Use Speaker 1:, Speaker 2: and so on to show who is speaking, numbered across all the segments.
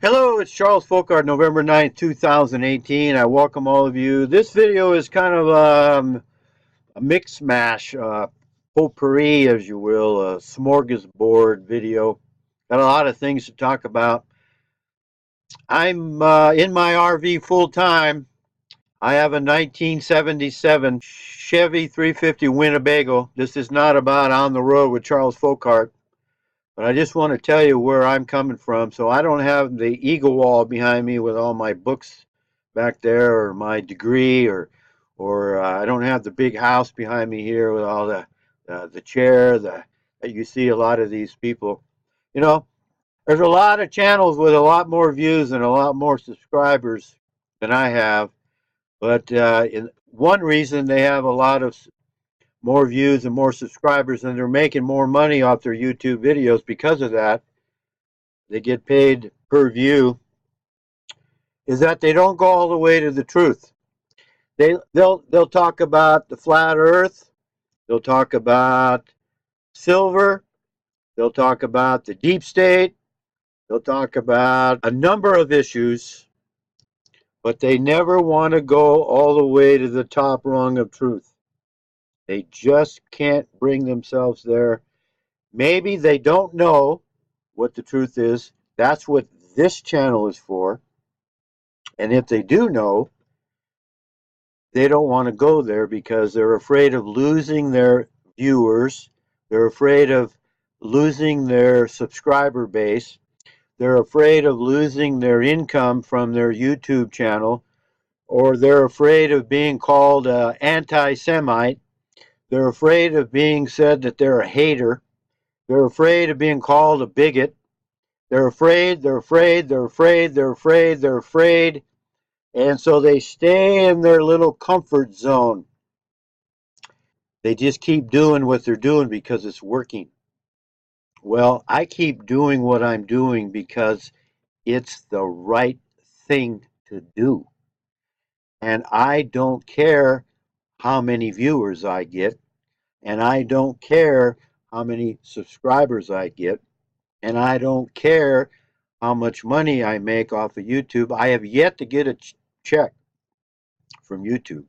Speaker 1: Hello, it's Charles Fockaert, November 9th, 2018. I welcome all of you. This video is kind of a mix mash, potpourri, as you will, a smorgasbord video. Got a lot of things to talk about. I'm in my RV full time. I have a 1977 Chevy 350 Winnebago. This is not about on the road with Charles Fockaert. But I just want to tell you where I'm coming from. So I don't have the eagle wall behind me with all my books back there, or my degree, or I don't have the big house behind me here with all the chair that you see a lot of these people. You know, there's a lot of channels with a lot more views and a lot more subscribers than I have. But in one reason they have a lot of more views and more subscribers, and they're making more money off their YouTube videos because of that. They get paid per view, is that they don't go all the way to the truth. They'll talk about the flat earth, they'll talk about silver, they'll talk about the deep state, they'll talk about a number of issues, but they never want to go all the way to the top rung of truth. They just can't bring themselves there. Maybe they don't know what the truth is. That's what this channel is for. And if they do know, they don't want to go there because they're afraid of losing their viewers. They're afraid of losing their subscriber base. They're afraid of losing their income from their YouTube channel, or they're afraid of being called anti-semite. They're afraid of being said that they're a hater. They're afraid of being called a bigot. They're afraid, they're afraid, they're afraid, they're afraid, they're afraid. And so they stay in their little comfort zone. They just keep doing what they're doing because it's working. Well, I keep doing what I'm doing because it's the right thing to do. And I don't care how many viewers I get, and I don't care how many subscribers I get, and I don't care how much money I make off of YouTube. I have yet to get a check from YouTube.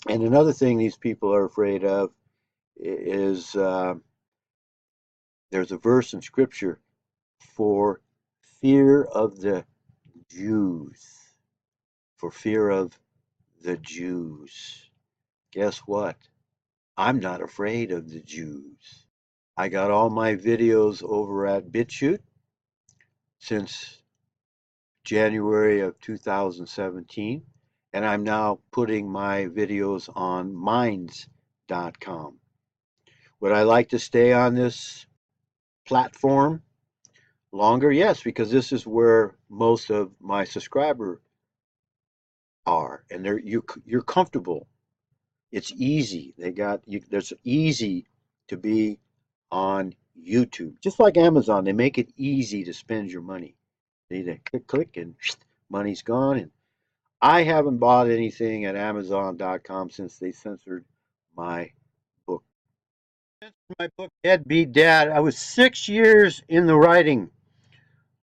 Speaker 1: And another thing these people are afraid of is there's a verse in Scripture, for fear of the Jews. For fear of the Jews. Guess what? I'm not afraid of the Jews. I got all my videos over at BitChute since January of 2017, and I'm now putting my videos on minds.com. Would I like to stay on this platform longer? Yes, because this is where most of my subscribers are, and you're comfortable. It's easy. There's easy to be on YouTube, just like Amazon. They make it easy to spend your money. They click, and money's gone. And I haven't bought anything at Amazon.com since they censored my book. My book, Deadbeat Dad. I was 6 years in the writing.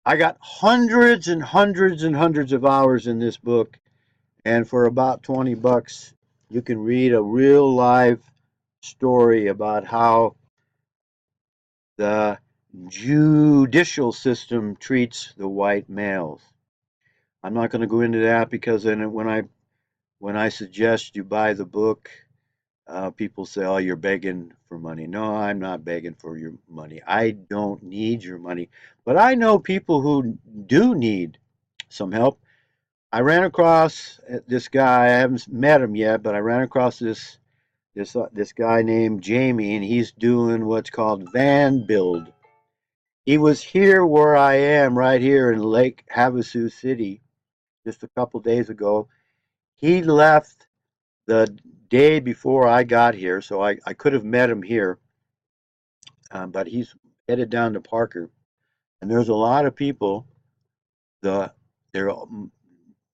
Speaker 1: I got hundreds and hundreds and hundreds of hours in this book, and for about $20, you can read a real live story about how the judicial system treats the white males. I'm not going to go into that because then when I suggest you buy the book, people say, "Oh, you're begging for money." No, I'm not begging for your money. I don't need your money, but I know people who do need some help. I ran across this guy. I haven't met him yet, but I ran across this guy named Jamie, and he's doing what's called van build. He was here where I am, right here in Lake Havasu City, just a couple days ago. He left the day before I got here, so I could have met him here, but he's headed down to Parker. And there's a lot of people, they're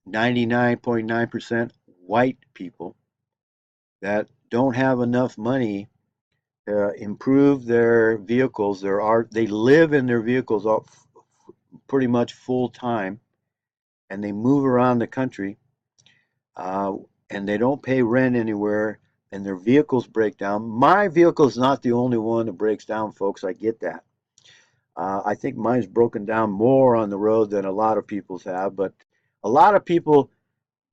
Speaker 1: 99.9% white people that don't have enough money to improve their vehicles. They live in their vehicles pretty much full time, and they move around the country, uh, and they don't pay rent anywhere, and their vehicles break down. My vehicle is not the only one that breaks down, folks. I get that. I think mine's broken down more on the road than a lot of people's have, but a lot of people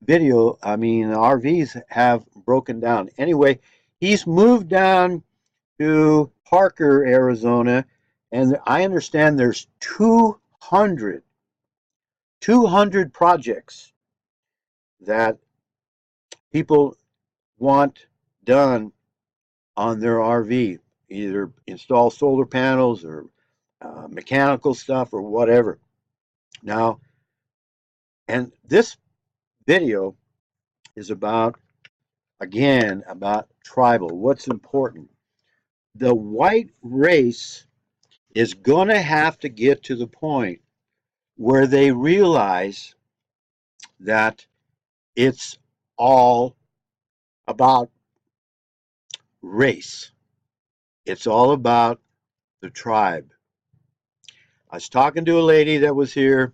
Speaker 1: RVs have broken down. Anyway, he's moved down to Parker, Arizona, and I understand there's 200 projects that people want done on their RV, either install solar panels or mechanical stuff or whatever. Now, and this video is about tribal. What's important? The white race is going to have to get to the point where they realize that it's all about race. It's all about the tribe. I was talking to a lady that was here,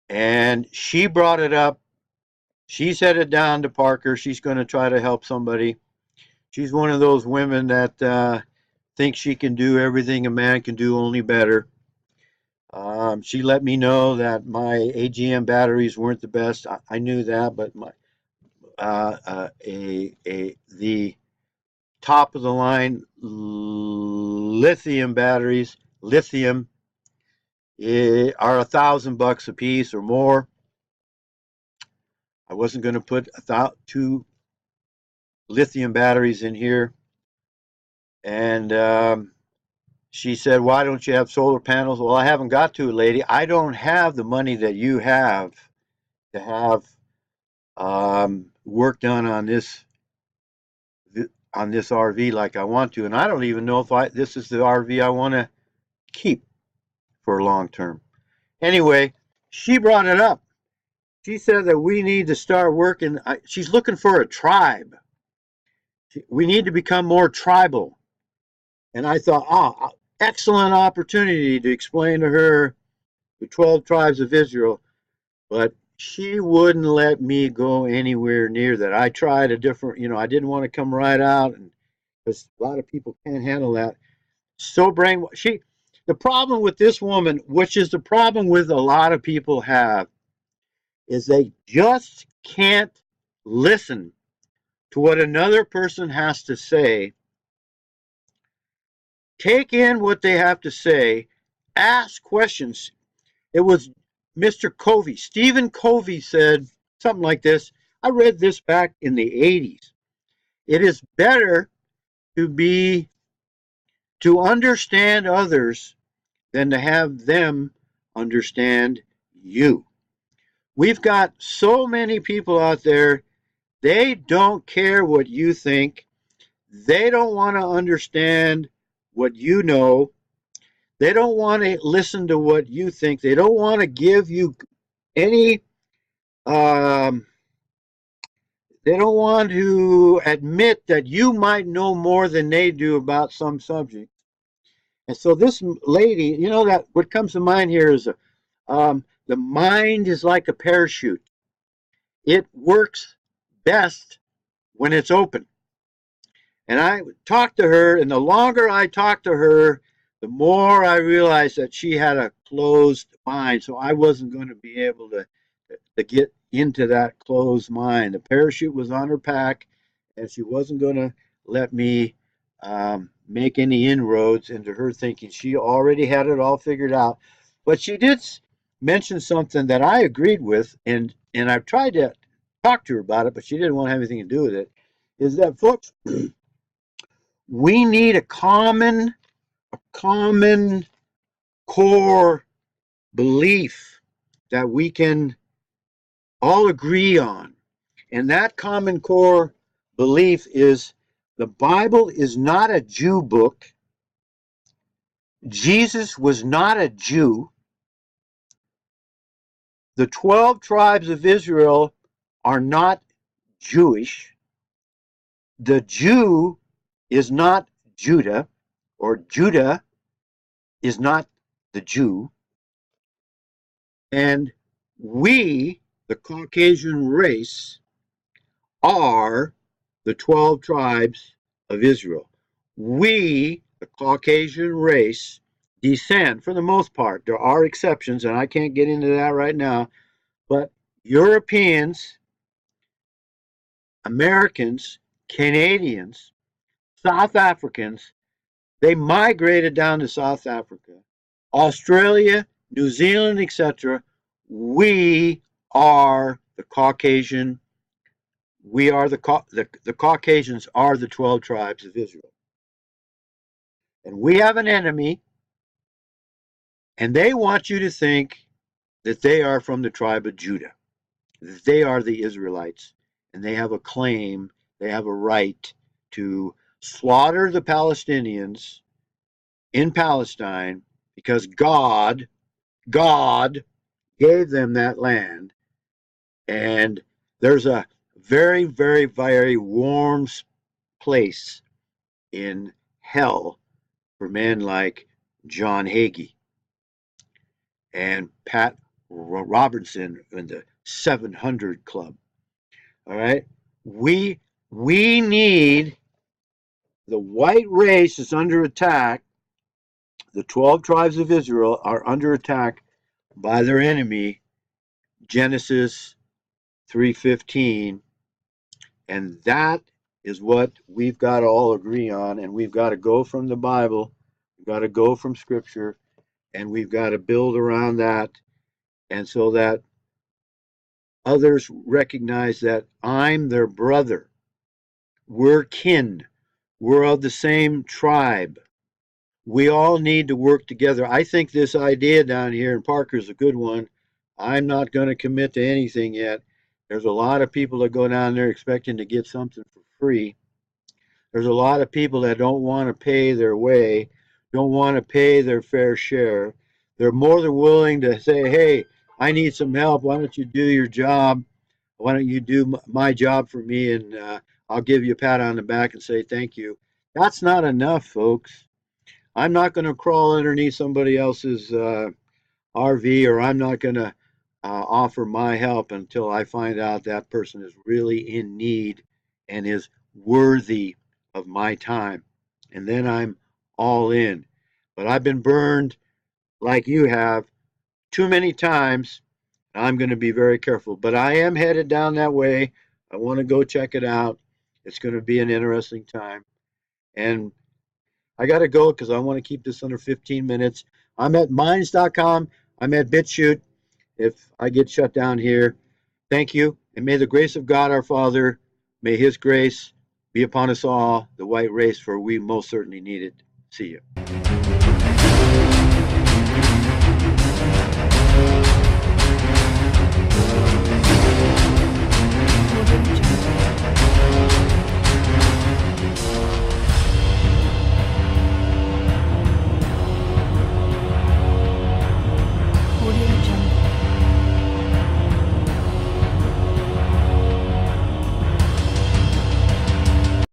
Speaker 1: and she brought it up. She's headed down to Parker. She's going to try to help somebody. She's one of those women that thinks she can do everything a man can do, only better. She let me know that my AGM batteries weren't the best. I knew that, but the top of the line lithium batteries, lithium, are $1,000 a piece or more. I wasn't going to put two lithium batteries in here, and she said, "Why don't you have solar panels?" Well, I haven't got to, lady. I don't have the money that you have to have work done on this RV like I want to, and I don't even know if this is the RV I want to keep for long term. Anyway, she brought it up. She said that we need to start working. She's looking for a tribe. We need to become more tribal. And I thought, excellent opportunity to explain to her the 12 tribes of Israel. But she wouldn't let me go anywhere near that. I tried a different, I didn't want to come right out, and because a lot of people can't handle that. So brainwashed. The problem with this woman, which is the problem with a lot of people have, is they just can't listen to what another person has to say, take in what they have to say, ask questions. It was Mr. Covey. Stephen Covey said something like this. I read this back in the 80s. It is better to understand others than to have them understand you. We've got so many people out there, they don't care what you think. They don't want to understand what you know. They don't want to listen to what you think. They don't want to give you any, they don't want to admit that you might know more than they do about some subject. And so this lady, that what comes to mind here is the mind is like a parachute. It works best when it's open. And I talked to her, and the longer I talked to her, the more I realized that she had a closed mind. So I wasn't going to be able to get into that closed mind. The parachute was on her pack, and she wasn't going to let me make any inroads into her thinking. She already had it all figured out. But she did mention something that I agreed with, and I've tried to talk to her about it, but she didn't want to have anything to do with it, is that, folks, we need a common core belief that we can all agree on. And that common core belief is the Bible is not a Jew book. Jesus was not a Jew. The 12 tribes of Israel are not Jewish. The Jew is not Judah, or Judah is not the Jew. And we, the Caucasian race, are the 12 tribes of Israel. We, the Caucasian race, descend, for the most part, there are exceptions, and I can't get into that right now, but Europeans, Americans, Canadians, South Africans, they migrated down to South Africa, Australia, New Zealand, etc. We are the Caucasian. We are the Caucasians are the 12 tribes of Israel. And we have an enemy, and they want you to think that they are from the tribe of Judah, that they are the Israelites, and they have a claim, they have a right to slaughter the Palestinians in Palestine because God gave them that land. And there's a very, very, very warm place in hell for men like John Hagee and Pat Robertson in the 700 Club. All right, we we need the white race is under attack. The 12 tribes of Israel are under attack by their enemy, Genesis 3:15, and that is what we've got to all agree on, and we've got to go from the Bible, we've got to go from Scripture, and we've got to build around that, and so that others recognize that I'm their brother. We're kin. We're of the same tribe. We all need to work together. I think this idea down here in Parker is a good one. I'm not going to commit to anything yet. There's a lot of people that go down there expecting to get something for free. There's a lot of people that don't want to pay their way, don't want to pay their fair share. They're more than willing to say, hey, I need some help. Why don't you do your job? Why don't you do my job for me? And I'll give you a pat on the back and say thank you. That's not enough, folks. I'm not going to crawl underneath somebody else's RV, or I'm not going to offer my help until I find out that person is really in need and is worthy of my time. And then I'm all in. But I've been burned like you have too many times. I'm going to be very careful. But I am headed down that way. I want to go check it out. It's going to be an interesting time. And I got to go because I want to keep this under 15 minutes. I'm at minds.com. I'm at BitChute. If I get shut down here, thank you. And may the grace of God our Father, may his grace be upon us all, the white race, for we most certainly need it. See you.